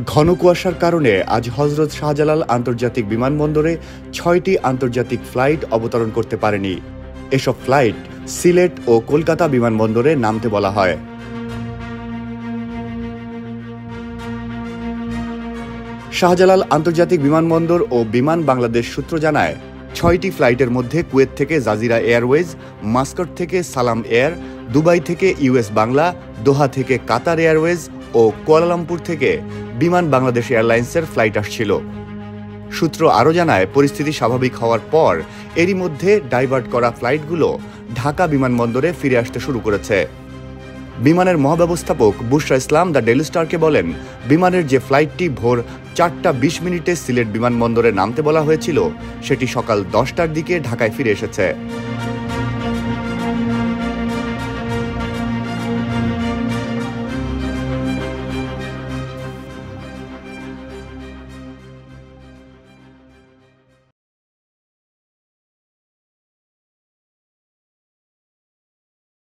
ঘন কুয়াশার কারণে আজ হযরত শাহজালাল আন্তর্জাতিক বিমানবন্দরে ৬টি আন্তর্জাতিক ফ্লাইট অবতরণ করতে পারেনি। এসব ফ্লাইট সিলেট ও কলকাতা বিমানবন্দরে নামতে বলা হয়। শাহজালাল আন্তর্জাতিক বিমানবন্দর ও বিমান বাংলাদেশ সূত্র জানায়, ৬টি ফ্লাইটের মধ্যে কুয়েত থেকে জাজিরা এয়ারওয়েজ, মাস্কট থেকে সালাম এয়ার, দুবাই থেকে ইউএস বাংলা, দোহা থেকে কাতার এয়ারওয়েজ ও কুয়ালালামপুর থেকে বিমান বাংলাদেশ এয়ারলাইন্সের ফ্লাইট আসছিল। সূত্র আরও জানায়, পরিস্থিতি স্বাভাবিক হওয়ার পর এরই মধ্যে ডাইভার্ট করা ফ্লাইটগুলো ঢাকা বিমানবন্দরে ফিরে আসতে শুরু করেছে। বিমানের মহাব্যবস্থাপক বুশরা ইসলাম দ্য ডেইলি স্টারকে বলেন, বিমানের যে ফ্লাইটটি ভোর 4:20 সিলেট বিমানবন্দরে নামতে বলা হয়েছিল, সেটি সকাল 10টার দিকে ঢাকায় ফিরে এসেছে।